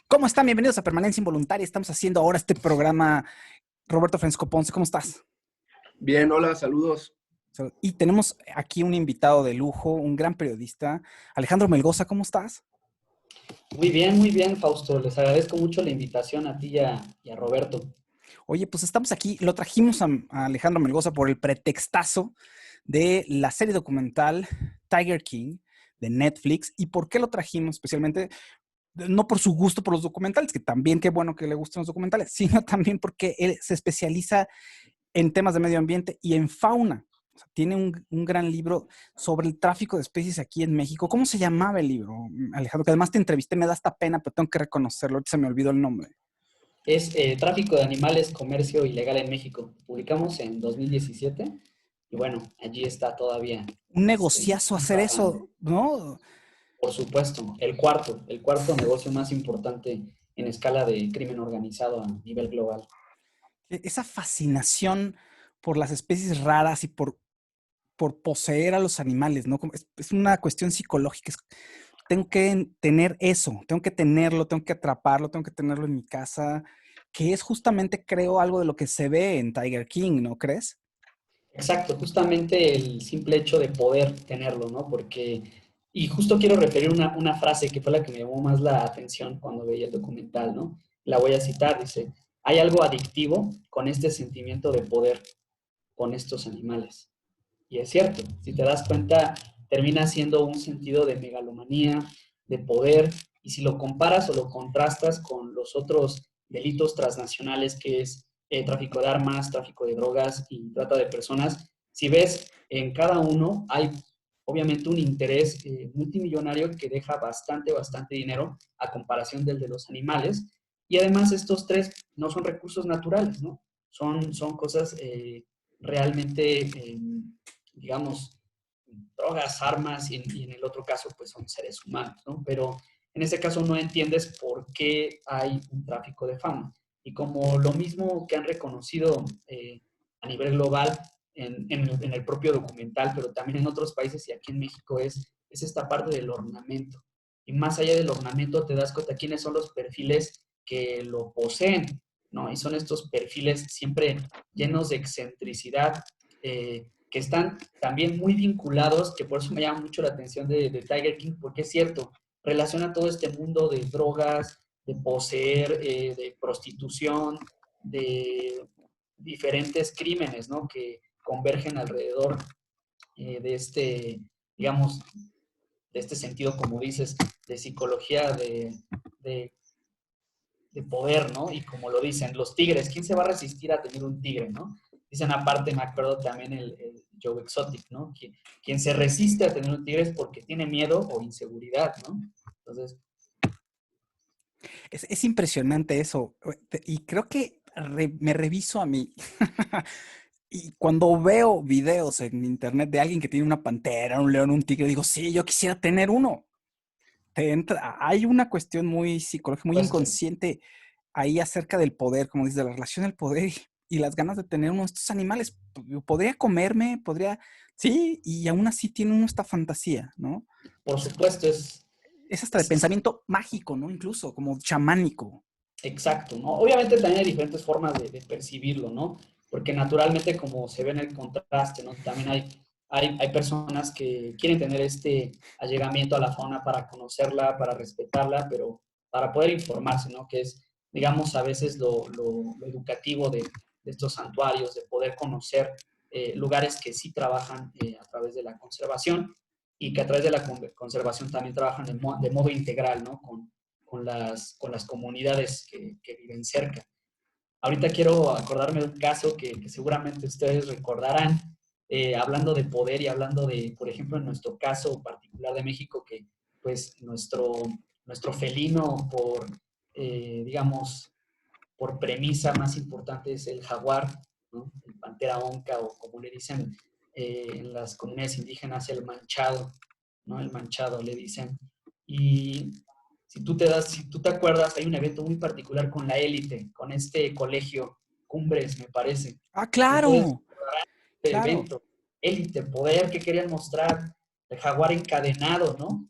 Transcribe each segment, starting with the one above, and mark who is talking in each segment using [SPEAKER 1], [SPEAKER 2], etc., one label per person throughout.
[SPEAKER 1] ¿Cómo están? Bienvenidos a Permanencia Involuntaria. Estamos haciendo ahora este programa. Roberto Francisco Ponce, ¿cómo estás?
[SPEAKER 2] Bien, hola, saludos.
[SPEAKER 1] Y tenemos aquí un invitado de lujo, un gran periodista, Alejandro Melgoza, ¿cómo estás?
[SPEAKER 3] Muy bien, Fausto. Les agradezco mucho la invitación a ti y a Roberto.
[SPEAKER 1] Oye, pues estamos aquí, lo trajimos a Alejandro Melgoza por el pretextazo de la serie documental Tiger King de Netflix. ¿Y por qué lo trajimos? Especialmente, no por su gusto por los documentales, que también qué bueno que le gusten los documentales, sino también porque él se especializa en temas de medio ambiente y en fauna. O sea, tiene un gran libro sobre el tráfico de especies aquí en México. ¿Cómo se llamaba el libro, Alejandro? Que además te entrevisté, me da esta pena, pero tengo que reconocerlo. Ahorita se me olvidó el nombre.
[SPEAKER 3] Es Tráfico de Animales, Comercio Ilegal en México. Publicamos en 2017 y bueno, allí está todavía
[SPEAKER 1] Un negociazo hacer
[SPEAKER 3] trabajando.
[SPEAKER 1] eso, ¿no?
[SPEAKER 3] Por supuesto, el cuarto negocio más importante en escala de crimen organizado a nivel global.
[SPEAKER 1] Esa fascinación por las especies raras y por poseer a los animales, ¿no? Es una cuestión psicológica. Tengo que tener eso, tengo que tenerlo, tengo que atraparlo, tengo que tenerlo en mi casa, que es justamente, creo, algo de lo que se ve en Tiger King, ¿no crees?
[SPEAKER 3] Exacto, justamente el simple hecho de poder tenerlo, ¿no? Porque, y justo quiero referir una frase que fue la que me llamó más la atención cuando veía el documental, ¿no? La voy a citar, dice, hay algo adictivo con este sentimiento de poder con estos animales. Y es cierto, si te das cuenta, termina siendo un sentido de megalomanía, de poder, y si lo comparas o lo contrastas con los otros delitos transnacionales que es tráfico de armas, tráfico de drogas y trata de personas, si ves en cada uno hay obviamente un interés multimillonario que deja bastante dinero a comparación del de los animales. Y además estos tres no son recursos naturales, ¿no? Son cosas realmente digamos, drogas, armas, y en el otro caso, pues son seres humanos, ¿no? Pero en ese caso no entiendes por qué hay un tráfico de fauna. Y como lo mismo que han reconocido a nivel global en el propio documental, pero también en otros países y aquí en México, es esta parte del ornamento. Y más allá del ornamento, te das cuenta quiénes son los perfiles que lo poseen, ¿no? Y son estos perfiles siempre llenos de excentricidad, que están también muy vinculados, que por eso me llama mucho la atención de Tiger King, porque es cierto, relaciona todo este mundo de drogas, de poseer, de prostitución, de diferentes crímenes, ¿no? Que convergen alrededor de este, digamos, de este sentido, como dices, de psicología, de, de poder, ¿no? Y como lo dicen, los tigres, ¿quién se va a resistir a tener un tigre, ¿no? Dicen aparte, me acuerdo también el Joe Exotic, ¿no? Quien se resiste a tener un tigre es porque tiene miedo o inseguridad, ¿no? Entonces,
[SPEAKER 1] Es impresionante eso. Y creo que me reviso a mí. Y cuando veo videos en internet de alguien que tiene una pantera, un león, un tigre, digo, sí, yo quisiera tener uno. Hay una cuestión muy psicológica, muy
[SPEAKER 3] puesto,
[SPEAKER 1] inconsciente ahí acerca del poder, como dices, de la relación del poder y las ganas de tener uno de estos animales. Podría comerme, podría, sí, y aún así tiene uno esta fantasía, ¿no?
[SPEAKER 3] por supuesto,
[SPEAKER 1] Es hasta de
[SPEAKER 3] es
[SPEAKER 1] pensamiento mágico, ¿no? Incluso como chamánico.
[SPEAKER 3] exacto, ¿no? Obviamente también hay diferentes formas de percibirlo, ¿no? Porque naturalmente como se ve en el contraste, ¿no? También hay personas que quieren tener este allegamiento a la fauna para conocerla, para respetarla, pero para poder informarse, ¿no? Que es, digamos, a veces lo educativo de estos santuarios, de poder conocer lugares que sí trabajan a través de la conservación y que a través de la conservación también trabajan de modo integral, ¿no? Con las comunidades que viven cerca. Ahorita quiero acordarme de un caso que seguramente ustedes recordarán, hablando de poder y hablando de, por ejemplo, en nuestro caso particular de México, que pues nuestro felino digamos, por premisa más importante es el jaguar, ¿no? El pantera onca o como le dicen en las comunidades indígenas, el manchado, ¿no? El manchado le dicen. Y si tú te acuerdas, hay un evento muy particular con la élite, con este colegio, Cumbres, me parece.
[SPEAKER 1] Ah,
[SPEAKER 3] Entonces,
[SPEAKER 1] claro,
[SPEAKER 3] este
[SPEAKER 1] claro.
[SPEAKER 3] evento, élite, poder que querían mostrar, el jaguar encadenado, ¿no?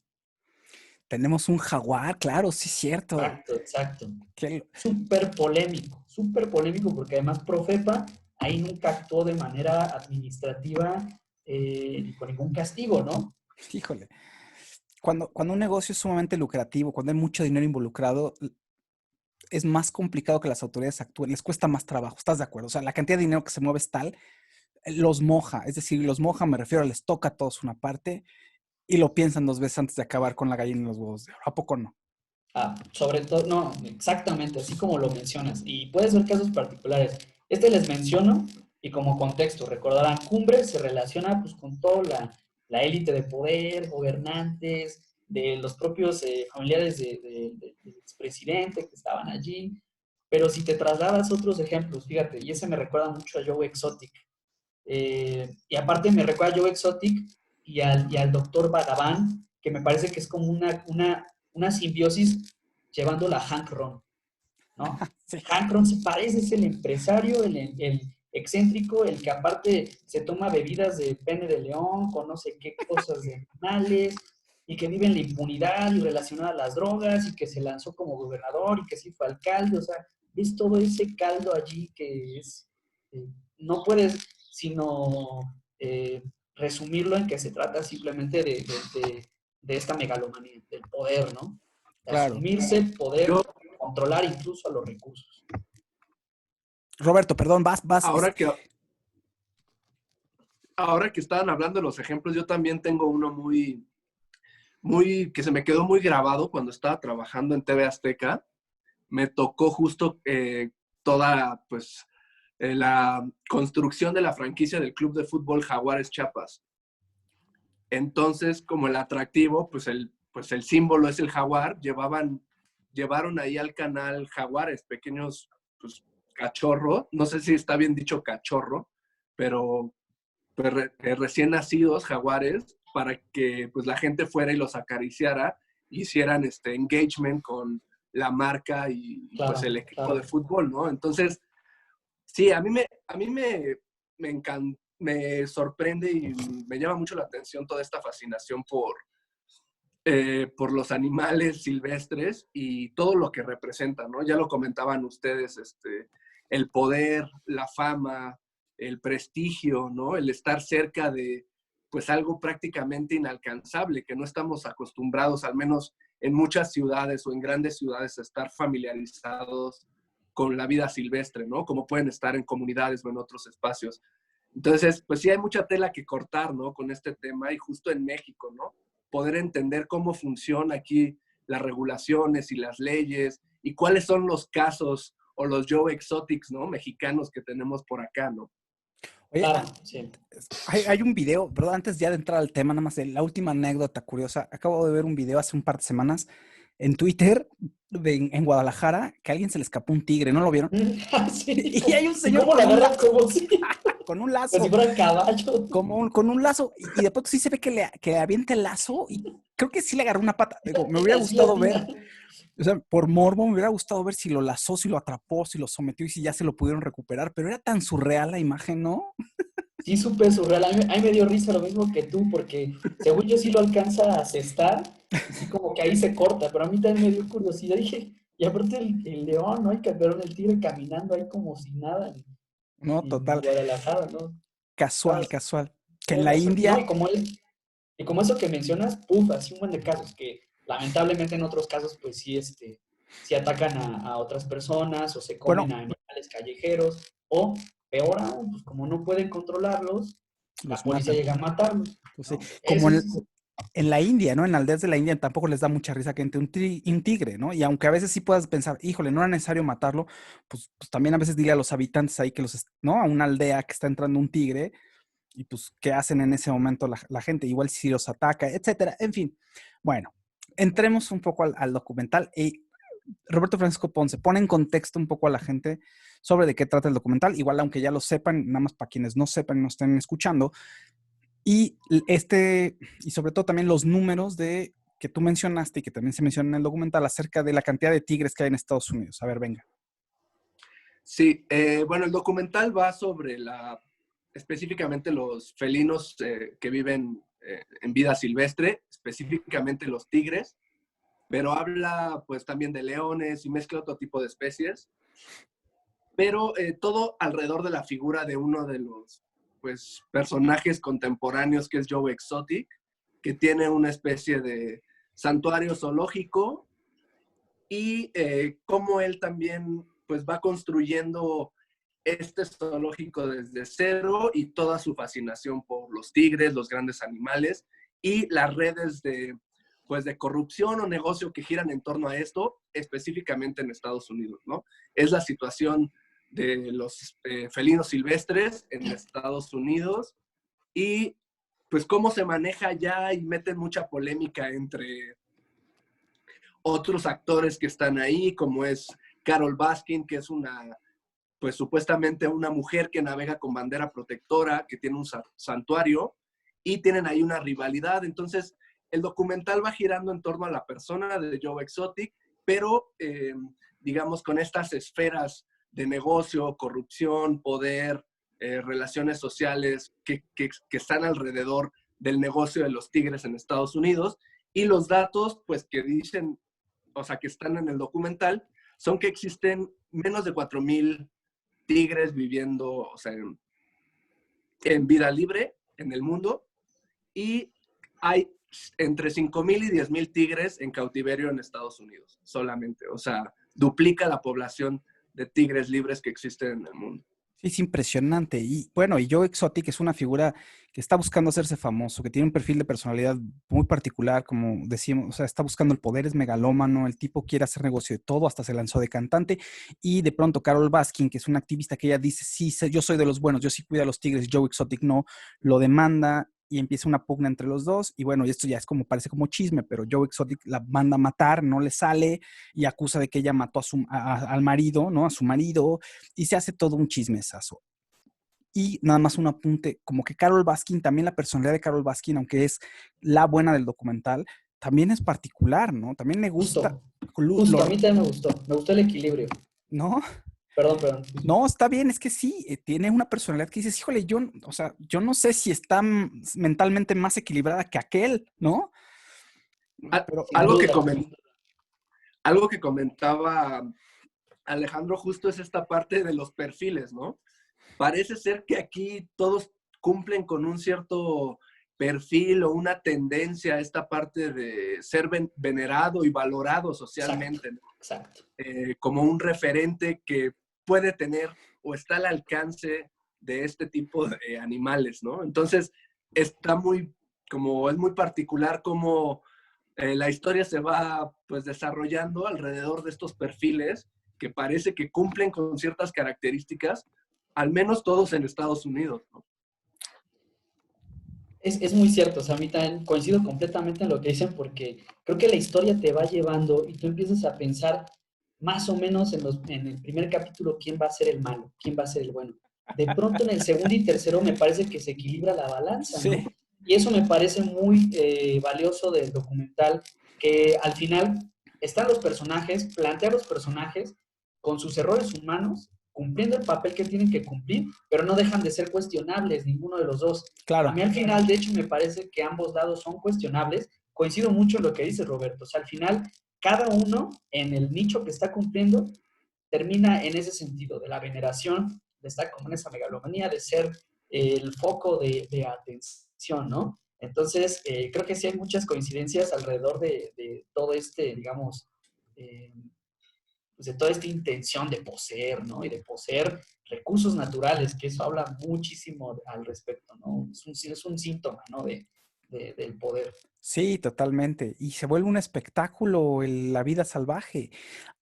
[SPEAKER 1] Tenemos un jaguar, claro, sí, cierto.
[SPEAKER 3] Exacto.
[SPEAKER 1] Qué-
[SPEAKER 3] Súper polémico porque además Profepa ahí nunca actuó de manera administrativa ni con ningún castigo, ¿no?
[SPEAKER 1] Híjole. Cuando un negocio es sumamente lucrativo, cuando hay mucho dinero involucrado, es más complicado que las autoridades actúen, les cuesta más trabajo, ¿estás de acuerdo? O sea, la cantidad de dinero que se mueve es tal, los moja, es decir, los moja, me refiero, les toca a todos una parte y lo piensan 2 veces antes de acabar con la gallina y los huevos de oro. ¿A poco no?
[SPEAKER 3] Sobre todo, no, exactamente, así como lo mencionas. Y puedes ver casos particulares. Este les menciono y como contexto, recordarán, Cumbre se relaciona pues con toda la élite de poder, gobernantes, de los propios familiares del expresidente que estaban allí. Pero si te trasladas a otros ejemplos, fíjate, y ese me recuerda mucho a Joe Exotic. Y aparte me recuerda a Joe Exotic y al doctor Badaban, que me parece que es como una simbiosis llevándola a Hank Ron, ¿no?
[SPEAKER 1] Sí.
[SPEAKER 3] Hank Ron se parece, es el empresario, el excéntrico, el que aparte se toma bebidas de pene de león, con no sé qué cosas de animales, y que vive en la impunidad y relacionada a las drogas, y que se lanzó como gobernador, y que sí fue alcalde, o sea, ves todo ese caldo allí que es, no puedes sino resumirlo en que se trata simplemente de esta megalomanía, del poder, ¿no? De
[SPEAKER 1] Claro.
[SPEAKER 3] asumirse, poder
[SPEAKER 2] Yo,
[SPEAKER 3] controlar incluso a los recursos.
[SPEAKER 1] Roberto, perdón, vas.
[SPEAKER 2] ahora que, ahora que estaban hablando de los ejemplos, yo también tengo uno que se me quedó muy grabado cuando estaba trabajando en TV Azteca. Me tocó justo toda, pues, la construcción de la franquicia del Club de Fútbol Jaguares Chiapas. Entonces, como el atractivo, pues el símbolo es el jaguar, llevaron ahí al canal jaguares, pequeños, pues, cachorro, no sé si está bien dicho cachorro, pero pues, recién nacidos jaguares, para que pues la gente fuera y los acariciara, hicieran engagement con la marca y pues
[SPEAKER 3] Claro,
[SPEAKER 2] el equipo
[SPEAKER 3] claro.
[SPEAKER 2] de fútbol, ¿no? Entonces, sí, a mí me sorprende y me llama mucho la atención toda esta fascinación por los animales silvestres y todo lo que representan, ¿no? Ya lo comentaban ustedes, el poder, la fama, el prestigio, ¿no? El estar cerca de, pues, algo prácticamente inalcanzable, que no estamos acostumbrados, al menos en muchas ciudades o en grandes ciudades, a estar familiarizados con la vida silvestre, ¿no? Como pueden estar en comunidades o en otros espacios. Entonces, pues sí hay mucha tela que cortar, ¿no? Con este tema y justo en México, ¿no? Poder entender cómo funciona aquí las regulaciones y las leyes y cuáles son los casos o los Joe Exotics, ¿no? Mexicanos que tenemos por acá, ¿no?
[SPEAKER 1] Oye,
[SPEAKER 3] Claro, sí.
[SPEAKER 1] hay un video, ¿verdad? Antes ya de entrar al tema, nada más la última anécdota curiosa. Acabo de ver un video hace un par de semanas en Twitter en Guadalajara que a alguien se le escapó un tigre, ¿no lo vieron?
[SPEAKER 3] Sí.
[SPEAKER 1] Y hay un
[SPEAKER 3] ¿Y
[SPEAKER 1] señor
[SPEAKER 3] cómo la agarran como si,
[SPEAKER 1] con un
[SPEAKER 3] como si
[SPEAKER 1] lazo,
[SPEAKER 3] fuera caballo?
[SPEAKER 1] con un lazo, y de pronto sí se ve que le avienta el lazo y creo que sí le agarró una pata. Digo, me hubiera
[SPEAKER 3] Así la
[SPEAKER 1] gustado ver,
[SPEAKER 3] tira.
[SPEAKER 1] o sea, por morbo me hubiera gustado ver si lo lazó, si lo atrapó, si lo sometió y si ya se lo pudieron recuperar, pero era tan surreal la imagen, ¿no?
[SPEAKER 3] Sí, súper surreal. A mí me dio risa lo mismo que tú, porque según yo sí lo alcanza a asestar y sí como que ahí se corta, pero a mí también me dio curiosidad. Dije, y aparte el león, ¿no? Y cambiaron el tigre caminando ahí como si nada
[SPEAKER 1] No,
[SPEAKER 3] en
[SPEAKER 1] total,
[SPEAKER 3] Guadalajara, ¿no? Estaba,
[SPEAKER 1] casual, casual. Que en
[SPEAKER 3] tienes
[SPEAKER 1] la
[SPEAKER 3] razón. No,
[SPEAKER 1] India,
[SPEAKER 3] y como eso que mencionas, puf, así un buen de casos, que lamentablemente en otros casos, pues sí, sí atacan a otras personas o se
[SPEAKER 1] bueno,
[SPEAKER 3] comen a animales callejeros, o peor aún, pues como no pueden controlarlos, la
[SPEAKER 1] los
[SPEAKER 3] policía
[SPEAKER 1] matan.
[SPEAKER 3] llega a matarlos,
[SPEAKER 1] Pues sí,
[SPEAKER 3] ¿no?
[SPEAKER 1] como
[SPEAKER 3] Eso sí,
[SPEAKER 1] en la India, ¿no? En aldeas de la India tampoco les da mucha risa que entre un tigre, ¿no? Y aunque a veces sí puedas pensar, híjole, no era necesario matarlo, pues también a veces dile a los habitantes ahí ¿no? A una aldea que está entrando un tigre y pues qué hacen en ese momento la gente, igual si los ataca, etcétera. En fin, bueno, entremos un poco al documental y Roberto Francisco Ponce pone en contexto un poco a la gente sobre de qué trata el documental, igual aunque ya lo sepan, nada más para quienes no sepan y no estén escuchando, y y sobre todo también los números que tú mencionaste y que también se menciona en el documental acerca de la cantidad de tigres que hay en Estados Unidos. A ver, venga.
[SPEAKER 2] Sí, bueno, el documental va sobre específicamente los felinos que viven en vida silvestre, específicamente los tigres. pero habla pues también de leones y mezcla otro tipo de especies, pero todo alrededor de la figura de uno de los pues personajes contemporáneos que es Joe Exotic, que tiene una especie de santuario zoológico y cómo él también pues va construyendo este zoológico desde cero y toda su fascinación por los tigres, los grandes animales y las redes de, pues, de corrupción o negocio que giran en torno a esto, específicamente en Estados Unidos, ¿no? Es la situación de los felinos silvestres en Estados Unidos y pues cómo se maneja ya y meten mucha polémica entre otros actores que están ahí, como es Carol Baskin, que es una, pues supuestamente una mujer que navega con bandera protectora, que tiene un santuario, y tienen ahí una rivalidad. Entonces, el documental va girando en torno a la persona de Joe Exotic, pero, digamos, con estas esferas de negocio, corrupción, poder, relaciones sociales que están alrededor del negocio de los tigres en Estados Unidos. Y los datos, pues, que dicen, o sea, que están en el documental, son que existen menos de 4,000 tigres viviendo, o sea, en vida libre en el mundo y hay entre 5,000 y 10,000 tigres en cautiverio en Estados Unidos solamente. O sea, duplica la población de tigres libres que existen en el mundo.
[SPEAKER 1] Sí, es impresionante. Y bueno, y Joe Exotic es una figura que está buscando hacerse famoso, que tiene un perfil de personalidad muy particular, como decíamos, o sea, está buscando el poder, es megalómano, el tipo quiere hacer negocio de todo, hasta se lanzó de cantante. Y de pronto Carol Baskin, que es una activista que ella dice, sí, yo soy de los buenos, yo sí cuido a los tigres, Joe Exotic no, lo demanda y empieza una pugna entre los dos. Y bueno, y esto ya es como, parece como chisme, pero Joe Exotic la manda a matar, no le sale y acusa de que ella mató al marido, ¿no? A su marido y se hace todo un chismesazo. Y nada más un apunte, como que Carol Baskin, también la personalidad de Carol Baskin, aunque es la buena del documental, también es particular, ¿no? También me gusta,
[SPEAKER 3] Justo, justo, a mí también me gustó el equilibrio.
[SPEAKER 1] ¿no?
[SPEAKER 3] Perdón, perdón.
[SPEAKER 1] No, está bien, es que sí, tiene una personalidad que dices, híjole, o sea, yo no sé si está mentalmente más equilibrada que aquel, ¿no? Pero
[SPEAKER 3] Sin duda.
[SPEAKER 2] Algo que comentaba Alejandro justo es esta parte de los perfiles, ¿no? Parece ser que aquí todos cumplen con un cierto perfil o una tendencia a esta parte de ser venerado y valorado socialmente, ¿no?
[SPEAKER 3] Exacto.
[SPEAKER 2] Como un referente que puede tener o está al alcance de este tipo de animales, ¿no? Entonces, está muy, como es muy particular como la historia se va pues desarrollando alrededor de estos perfiles que parece que cumplen con ciertas características, al menos todos en Estados Unidos, ¿no?
[SPEAKER 3] Es muy cierto, o sea, a mí también coincido completamente en lo que dicen porque creo que la historia te va llevando y tú empiezas a pensar más o menos en el primer capítulo quién va a ser el malo, quién va a ser el bueno. De pronto en el segundo y tercero me parece que se equilibra la balanza, ¿no?
[SPEAKER 1] sí,
[SPEAKER 3] Y eso me parece muy valioso del documental, que al final están los personajes, plantea los personajes con sus errores humanos, cumpliendo el papel que tienen que cumplir, pero no dejan de ser cuestionables ninguno de los dos. A
[SPEAKER 1] claro.
[SPEAKER 3] mí al final, de hecho, me parece que ambos lados son cuestionables. Coincido mucho en lo que dice Roberto. O sea, al final, cada uno en el nicho que está cumpliendo termina en ese sentido, de la veneración, de estar como en esa megalomanía, de ser el foco de atención, ¿no? Entonces, creo que sí hay muchas coincidencias alrededor de todo este, digamos, pues de toda esta intención de poseer, ¿no? Y de poseer recursos naturales, que eso habla muchísimo al respecto, ¿no? Es un síntoma, ¿no? Del poder.
[SPEAKER 1] Sí, totalmente. Y se vuelve un espectáculo la vida salvaje.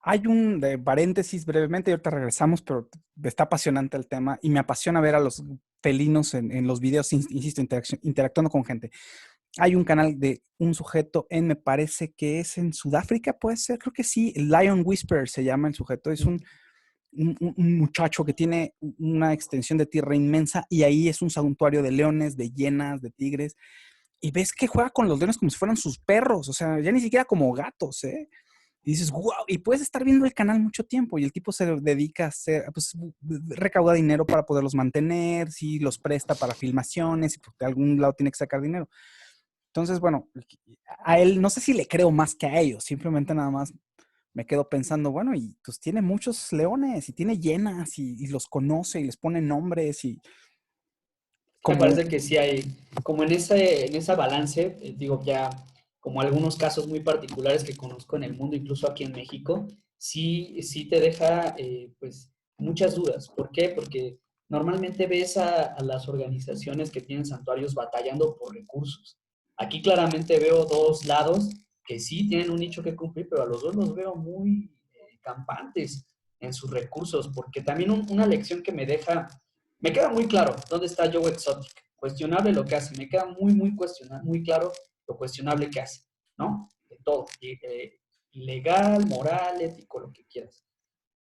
[SPEAKER 1] Hay de paréntesis brevemente, y ahorita regresamos, pero está apasionante el tema y me apasiona ver a los felinos en los videos, insisto, interactuando con gente. Hay un canal de un sujeto me parece que es en Sudáfrica, puede ser, creo que sí, Lion Whisperer se llama el sujeto, es un muchacho que tiene una extensión de tierra inmensa y ahí es un santuario de leones, de hienas, de tigres y ves que juega con los leones como si fueran sus perros, o sea, ya ni siquiera como gatos, ¿eh? Y dices, wow, y puedes estar viendo el canal mucho tiempo y el tipo se dedica a hacer, pues recauda dinero para poderlos mantener, si los presta para filmaciones y de algún lado tiene que sacar dinero. Entonces, bueno, a él no sé si le creo más que a ellos, simplemente nada más me quedo pensando, bueno, y pues tiene muchos leones y tiene hienas y los conoce y les pone nombres y
[SPEAKER 3] Me
[SPEAKER 1] como,
[SPEAKER 3] parece que sí hay, como en esa balance, digo, ya como algunos casos muy particulares que conozco en el mundo, incluso aquí en México, sí te deja pues muchas dudas. ¿Por qué? Porque normalmente ves a las organizaciones que tienen santuarios batallando por recursos. Aquí claramente veo dos lados que sí tienen un nicho que cumplir, pero a los dos los veo muy campantes en sus recursos, porque también una lección que me queda muy claro dónde está Joe Exotic. Cuestionable lo que hace. Me queda muy cuestionable, muy claro lo cuestionable que hace, ¿no? De todo. Ilegal, moral, ético, lo que quieras.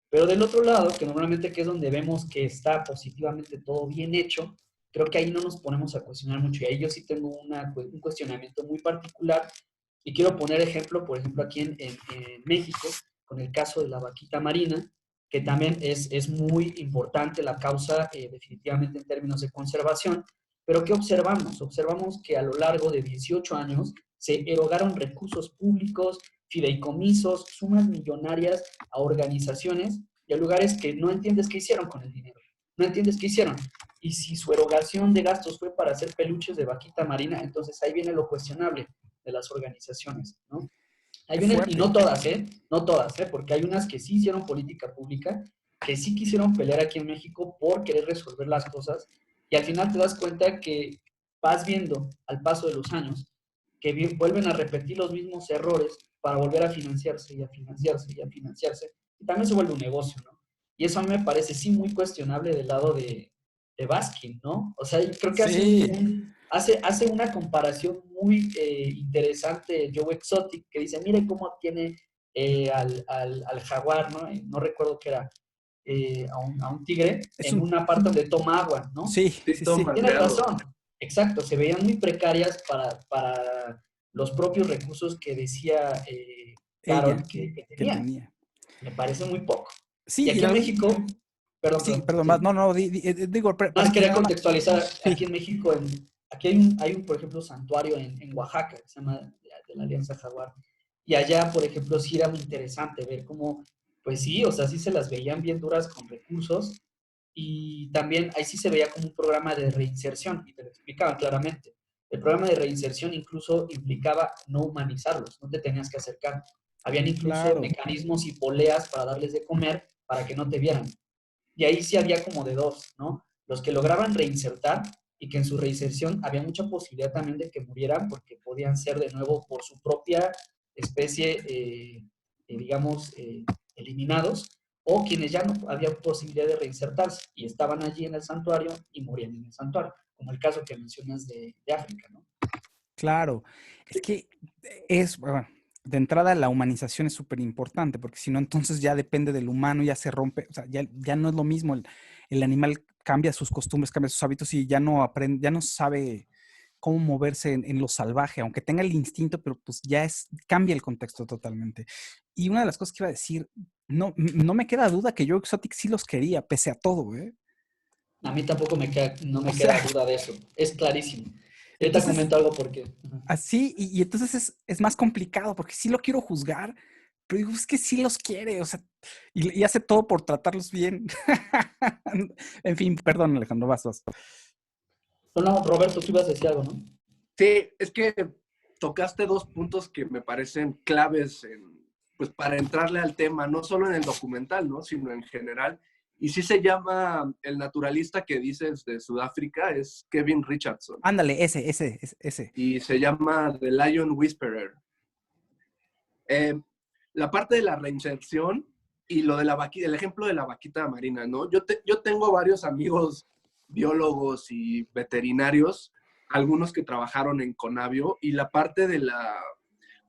[SPEAKER 3] Pero del otro lado, que normalmente que es donde vemos que está positivamente todo bien hecho, creo que ahí no nos ponemos a cuestionar mucho. Y ahí yo sí tengo un cuestionamiento muy particular. Y quiero poner ejemplo, por ejemplo, aquí en México, con el caso de la vaquita marina, que también es muy importante la causa, definitivamente en términos de conservación. Pero ¿qué observamos? Observamos que a lo largo de 18 años se erogaron recursos públicos, fideicomisos, sumas millonarias a organizaciones y a lugares que no entiendes qué hicieron con el dinero. No entiendes qué hicieron. Y si su erogación de gastos fue para hacer peluches de vaquita marina, entonces ahí viene lo cuestionable de las organizaciones, ¿no? Hay
[SPEAKER 1] qué
[SPEAKER 3] unas, y
[SPEAKER 1] fuerte.
[SPEAKER 3] no todas, ¿eh? No todas, ¿eh? Porque hay unas que sí hicieron política pública, que sí quisieron pelear aquí en México por querer resolver las cosas, y al final te das cuenta que vas viendo al paso de los años que vuelven a repetir los mismos errores para volver a financiarse y a financiarse y a financiarse, y también se vuelve un negocio, ¿no? Y eso a mí me parece sí muy cuestionable del lado de Baskin, ¿no? O sea, creo que
[SPEAKER 1] Sí,
[SPEAKER 3] hace una comparación muy interesante Joe Exotic, que dice, mire cómo tiene al jaguar, ¿no? No recuerdo qué era, a un tigre,
[SPEAKER 1] es
[SPEAKER 3] en
[SPEAKER 1] un,
[SPEAKER 3] una parte donde toma agua, ¿no?
[SPEAKER 1] sí,
[SPEAKER 2] Sí,
[SPEAKER 1] sí,
[SPEAKER 2] todo
[SPEAKER 1] sí.
[SPEAKER 3] Tienes
[SPEAKER 2] madreado.
[SPEAKER 3] razón, exacto, se veían muy precarias para los propios recursos que decía Carol
[SPEAKER 1] Ella
[SPEAKER 3] que
[SPEAKER 1] que
[SPEAKER 3] tenían.
[SPEAKER 1] tenía.
[SPEAKER 3] Me parece muy poco. Y
[SPEAKER 1] Sí, y
[SPEAKER 3] aquí en México, perdón,
[SPEAKER 1] sí,
[SPEAKER 3] perdón,
[SPEAKER 1] perdón,
[SPEAKER 3] sí.
[SPEAKER 1] no, no, digo,
[SPEAKER 3] Nada más
[SPEAKER 1] y
[SPEAKER 3] quería
[SPEAKER 1] nada más,
[SPEAKER 3] contextualizar aquí
[SPEAKER 1] sí,
[SPEAKER 3] en México, aquí hay un, por ejemplo, santuario en Oaxaca, que se llama de la Alianza Jaguar. Y allá, por ejemplo, sí era muy interesante ver cómo, pues sí, o sea, sí se las veían bien duras con recursos. Y también ahí sí se veía como un programa de reinserción, y te lo explicaban claramente. El programa de reinserción incluso implicaba no humanizarlos, no te tenías que acercar. Habían incluso
[SPEAKER 1] claro.
[SPEAKER 3] mecanismos y poleas para darles de comer para que no te vieran. Y ahí sí había como de dos, ¿no? Los que lograban reinsertar y que en su reinserción había mucha posibilidad también de que murieran porque podían ser de nuevo por su propia especie, digamos, eliminados, o quienes ya no había posibilidad de reinsertarse y estaban allí en el santuario y morían en el santuario, como el caso que mencionas de África, ¿no?
[SPEAKER 1] Claro, es que bueno, de entrada la humanización es súper importante, porque si no, entonces ya depende del humano, ya se rompe, o sea, ya no es lo mismo, el animal cambia sus costumbres, cambia sus hábitos y ya no aprende, ya no sabe cómo moverse en lo salvaje, aunque tenga el instinto, pero pues cambia el contexto totalmente. Y una de las cosas que iba a decir, no me queda duda que yo Exotic sí los quería, pese a todo, ¿eh?
[SPEAKER 3] A mí tampoco no
[SPEAKER 1] O
[SPEAKER 3] me
[SPEAKER 1] sea,
[SPEAKER 3] queda duda de eso, es clarísimo. Y ahorita
[SPEAKER 1] entonces
[SPEAKER 3] comento algo porque...
[SPEAKER 1] así, y entonces es más complicado porque sí lo quiero juzgar, pero digo, es que sí los quiere, o sea, y hace todo por tratarlos bien. En fin, perdón, Alejandro, vas.
[SPEAKER 3] No, no, Roberto, tú ibas a decir algo, ¿no?
[SPEAKER 2] Sí, es que tocaste dos puntos que me parecen claves pues para entrarle al tema, no solo en el documental, ¿no? Sino en general. Y sí se llama, el naturalista que dices de Sudáfrica es Kevin Richardson.
[SPEAKER 1] Ándale, ese.
[SPEAKER 2] Y se llama The Lion Whisperer. Eh, la parte de la reinserción y lo de la vaquita, el ejemplo de la vaquita marina, ¿no? Yo tengo varios amigos biólogos y veterinarios, algunos que trabajaron en Conavio, y la parte de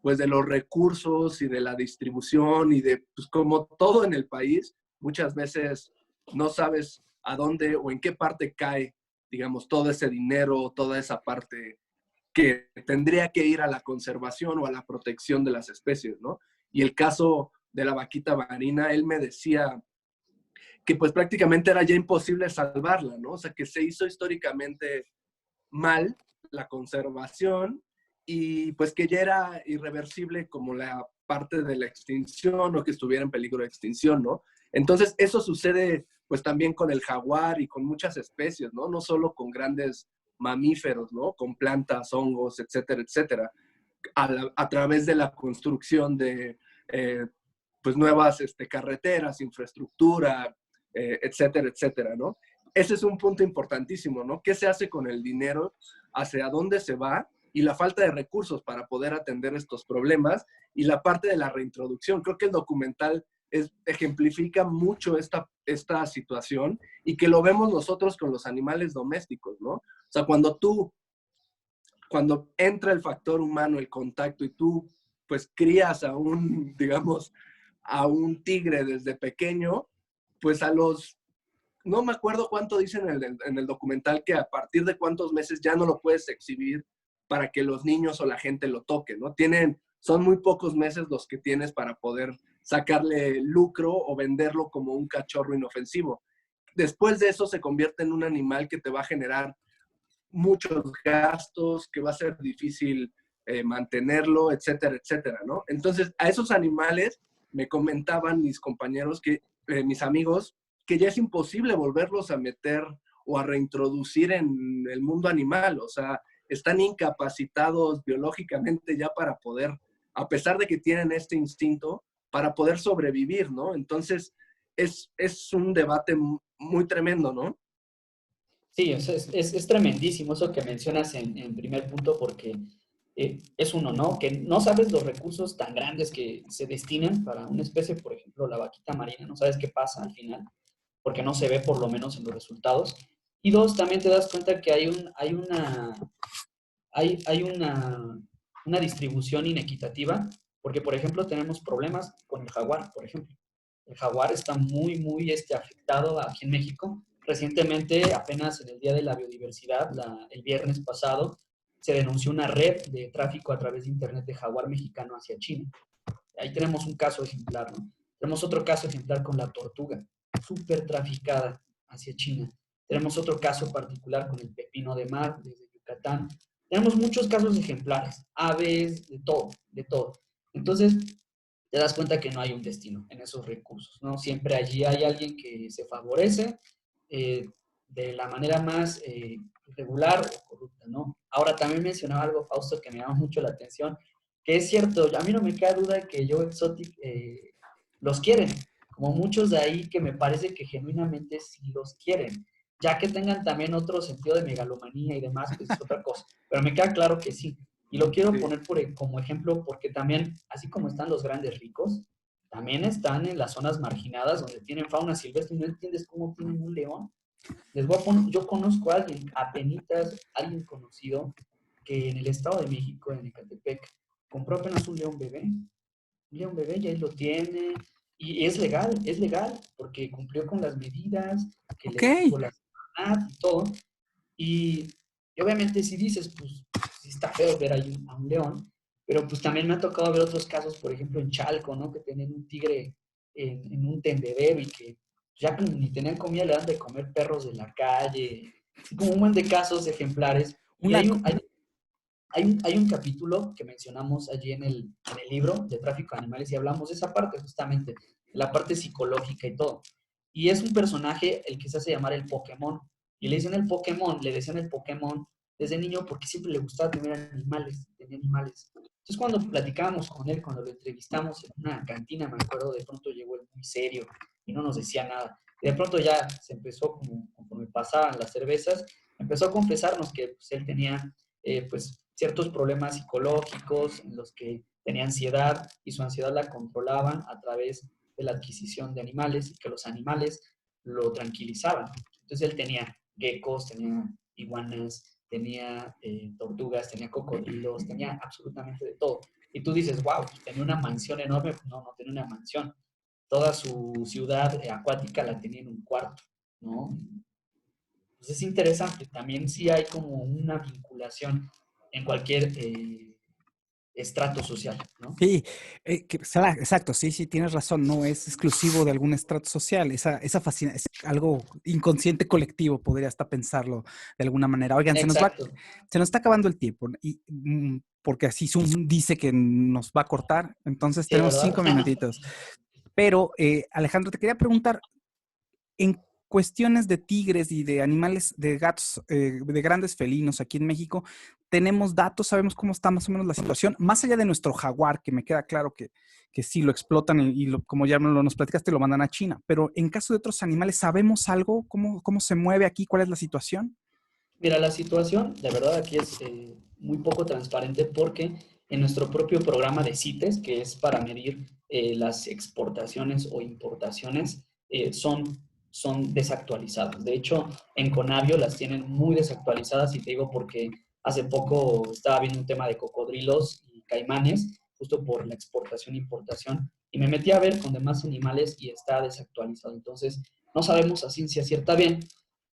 [SPEAKER 2] pues de los recursos y de la distribución y de, pues como todo en el país, muchas veces no sabes a dónde o en qué parte cae, digamos, todo ese dinero, toda esa parte que tendría que ir a la conservación o a la protección de las especies, ¿no? Y el caso de la vaquita marina, él me decía que pues prácticamente era ya imposible salvarla, ¿no? O sea, que se hizo históricamente mal la conservación y pues que ya era irreversible como la parte de la extinción o que estuviera en peligro de extinción, ¿no? Entonces, eso sucede pues también con el jaguar y con muchas especies, ¿no? No solo con grandes mamíferos, ¿no? Con plantas, hongos, etcétera, etcétera, a través de la construcción de pues nuevas carreteras, infraestructura, etcétera, etcétera, ¿no? Ese es un punto importantísimo, ¿no? ¿Qué se hace con el dinero? ¿Hacia dónde se va? Y la falta de recursos para poder atender estos problemas y la parte de la reintroducción. Creo que el documental ejemplifica mucho esta situación y que lo vemos nosotros con los animales domésticos, ¿no? O sea, cuando entra el factor humano, el contacto, y tú pues crías a un, digamos, a un tigre desde pequeño, pues no me acuerdo cuánto dicen en el documental, que a partir de cuántos meses ya no lo puedes exhibir para que los niños o la gente lo toquen, ¿no? Son muy pocos meses los que tienes para poder sacarle lucro o venderlo como un cachorro inofensivo. Después de eso se convierte en un animal que te va a generar muchos gastos, que va a ser difícil mantenerlo, etcétera, etcétera, ¿no? Entonces, a esos animales me comentaban mis compañeros, mis amigos, que ya es imposible volverlos a meter o a reintroducir en el mundo animal, o sea, están incapacitados biológicamente ya para poder, a pesar de que tienen este instinto, para poder sobrevivir, ¿no? Entonces, es un debate muy tremendo, ¿no?
[SPEAKER 3] Sí, es tremendísimo eso que mencionas en primer punto porque es uno, ¿no? Que no sabes los recursos tan grandes que se destinan para una especie, por ejemplo, la vaquita marina, no sabes qué pasa al final, porque no se ve por lo menos en los resultados. Y dos, también te das cuenta que hay una distribución inequitativa, porque, por ejemplo, tenemos problemas con el jaguar, por ejemplo. El jaguar está muy, muy afectado aquí en México. Recientemente, apenas en el Día de la Biodiversidad, el viernes pasado, se denunció una red de tráfico a través de Internet de jaguar mexicano hacia China. Ahí tenemos un caso ejemplar, ¿no? Tenemos otro caso ejemplar con la tortuga, súper traficada hacia China. Tenemos otro caso particular con el pepino de mar desde Yucatán. Tenemos muchos casos ejemplares, aves, de todo, de todo. Entonces, te das cuenta que no hay un destino en esos recursos, ¿no? Siempre allí hay alguien que se favorece eh, de la manera más irregular o corrupta, ¿no? Ahora, también mencionaba algo, Fausto, que me llama mucho la atención, que es cierto, a mí no me queda duda que Joe Exotic los quieren, como muchos de ahí que me parece que genuinamente sí los quieren, ya que tengan también otro sentido de megalomanía y demás, pues es otra cosa, pero me queda claro que sí. Y lo quiero poner como ejemplo porque también, así como están los grandes ricos, también están en las zonas marginadas donde tienen fauna silvestre y no entiendes cómo tienen un león. Les voy a poner, yo conozco a alguien, apenitas, alguien conocido, que en el Estado de México, en Ecatepec, compró apenas un león bebé y ahí lo tiene, y es legal, porque cumplió con las medidas que
[SPEAKER 1] Ok.
[SPEAKER 3] le dijo la sanidad y todo, y, y obviamente si dices, pues sí está feo ver ahí a un león, pero pues también me ha tocado ver otros casos, por ejemplo en Chalco, ¿no? Que tienen un tigre en un tendedero y que ya ni tenían comida, le dan de comer perros de la calle, así como un buen de casos ejemplares. Y
[SPEAKER 1] Una,
[SPEAKER 3] hay un capítulo que mencionamos allí en el libro de tráfico de animales y hablamos de esa parte justamente, de la parte psicológica y todo. Y es un personaje el que se hace llamar el Pokémon. Y le decían el Pokémon desde niño porque siempre le gustaba tener animales, tenía animales. Entonces cuando platicábamos con él, cuando lo entrevistamos en una cantina, me acuerdo, de pronto llegó él muy serio y no nos decía nada. Y de pronto ya se empezó, conforme pasaban las cervezas, empezó a confesarnos que pues, él tenía pues ciertos problemas psicológicos en los que tenía ansiedad y su ansiedad la controlaban a través de la adquisición de animales y que los animales lo tranquilizaban. Entonces él tenía geckos, tenía iguanas, tenía tortugas, tenía cocodrilos, tenía absolutamente de todo. Y tú dices, wow, tenía una mansión enorme. No, no tenía una mansión. Toda su ciudad acuática la tenía en un cuarto, ¿no? Pues es interesante. También sí hay como una vinculación en cualquier estrato social, ¿no?
[SPEAKER 1] Sí, exacto, sí, sí, tienes razón, no es exclusivo de algún estrato social, esa fascina, es algo inconsciente colectivo, podría hasta pensarlo de alguna manera. Oigan,
[SPEAKER 3] Exacto.
[SPEAKER 1] se nos está acabando el tiempo, y, porque así Zoom dice que nos va a cortar, entonces
[SPEAKER 3] Sí,
[SPEAKER 1] tenemos
[SPEAKER 3] ¿verdad?
[SPEAKER 1] 5 minutitos. Pero, Alejandro, te quería preguntar, en cuestiones de tigres y de animales, de gatos, de grandes felinos aquí en México, tenemos datos, sabemos cómo está más o menos la situación, más allá de nuestro jaguar, que me queda claro que sí lo explotan como ya nos platicaste, lo mandan a China, pero en caso de otros animales, ¿sabemos algo? ¿Cómo se mueve aquí? ¿Cuál es la situación?
[SPEAKER 3] Mira, la situación, de verdad, aquí es muy poco transparente porque en nuestro propio programa de CITES, que es para medir las exportaciones o importaciones, son desactualizadas. De hecho, en Conavio las tienen muy desactualizadas y te digo porque hace poco estaba viendo un tema de cocodrilos y caimanes, justo por la exportación e importación, y me metí a ver con demás animales y está desactualizado. Entonces, no sabemos a ciencia cierta bien.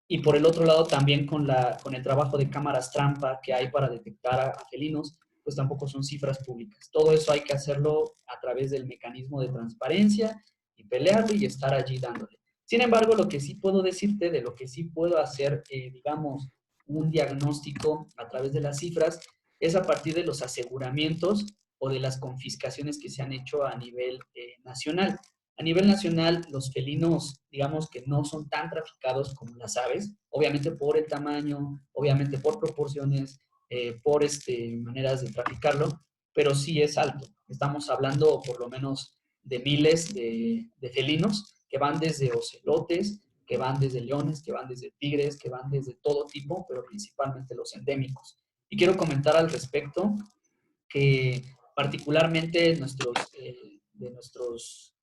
[SPEAKER 3] Y por el otro lado, también con el trabajo de cámaras trampa que hay para detectar a felinos, pues tampoco son cifras públicas. Todo eso hay que hacerlo a través del mecanismo de transparencia y pelearlo y estar allí dándole. Sin embargo, lo que sí puedo decirte, de lo que sí puedo hacer, digamos, un diagnóstico a través de las cifras, es a partir de los aseguramientos o de las confiscaciones que se han hecho a nivel nacional. A nivel nacional, los felinos, digamos que no son tan traficados como las aves, obviamente por el tamaño, obviamente por proporciones, por maneras de traficarlo, pero sí es alto. Estamos hablando por lo menos de miles de felinos que van desde ocelotes, que van desde leones, que van desde tigres, que van desde todo tipo, pero principalmente los endémicos. Y quiero comentar al respecto que particularmente de nuestros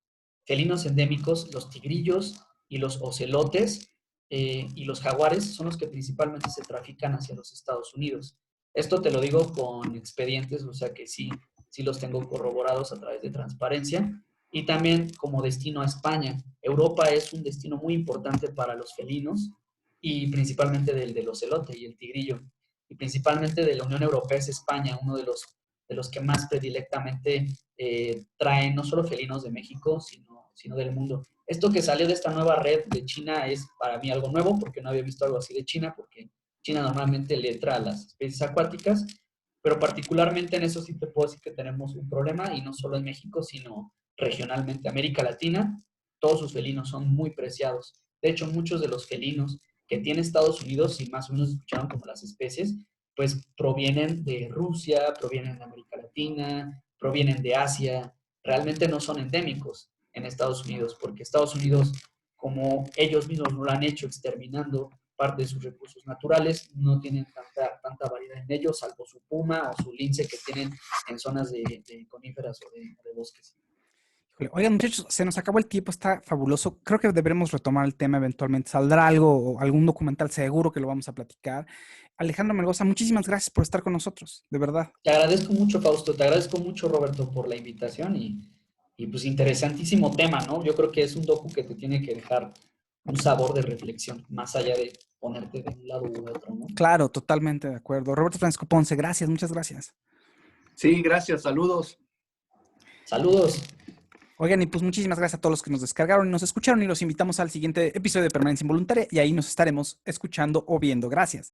[SPEAKER 3] felinos endémicos, los tigrillos y los ocelotes y los jaguares son los que principalmente se trafican hacia los Estados Unidos. Esto te lo digo con expedientes, o sea que sí, sí los tengo corroborados a través de transparencia. Y también como destino a España. Europa es un destino muy importante para los felinos y principalmente del ocelote y el tigrillo. Y principalmente de la Unión Europea es España, uno de los que más predilectamente traen no solo felinos de México, sino del mundo. Esto que salió de esta nueva red de China es para mí algo nuevo, porque no había visto algo así de China, porque China normalmente le entra a las especies acuáticas, pero particularmente en eso sí te puedo decir que tenemos un problema, y no solo en México, sino regionalmente. América Latina, todos sus felinos son muy preciados. De hecho, muchos de los felinos que tiene Estados Unidos, y más o menos escucharon como las especies, pues provienen de Rusia, provienen de América Latina, provienen de Asia, realmente no son endémicos en Estados Unidos, porque Estados Unidos, como ellos mismos lo han hecho exterminando parte de sus recursos naturales, no tienen tanta variedad en ellos, salvo su puma o su lince que tienen en zonas de coníferas o de bosques.
[SPEAKER 1] Híjole, oigan, muchachos, se nos acabó el tiempo, está fabuloso. Creo que deberemos retomar el tema eventualmente. Saldrá algo, o algún documental, seguro que lo vamos a platicar. Alejandro Melgoza, muchísimas gracias por estar con nosotros, de verdad.
[SPEAKER 3] Te agradezco mucho, Fausto, te agradezco mucho, Roberto, por la invitación y pues interesantísimo tema, ¿no? Yo creo que es un docu que te tiene que dejar un sabor de reflexión, más allá de ponerte de un lado u otro, ¿no?
[SPEAKER 1] Claro, totalmente de acuerdo. Roberto Francisco Ponce, gracias, muchas gracias.
[SPEAKER 2] Sí, gracias, saludos.
[SPEAKER 3] Saludos.
[SPEAKER 1] Oigan, y pues muchísimas gracias a todos los que nos descargaron y nos escucharon, y los invitamos al siguiente episodio de Permanencia Involuntaria, y ahí nos estaremos escuchando o viendo. Gracias.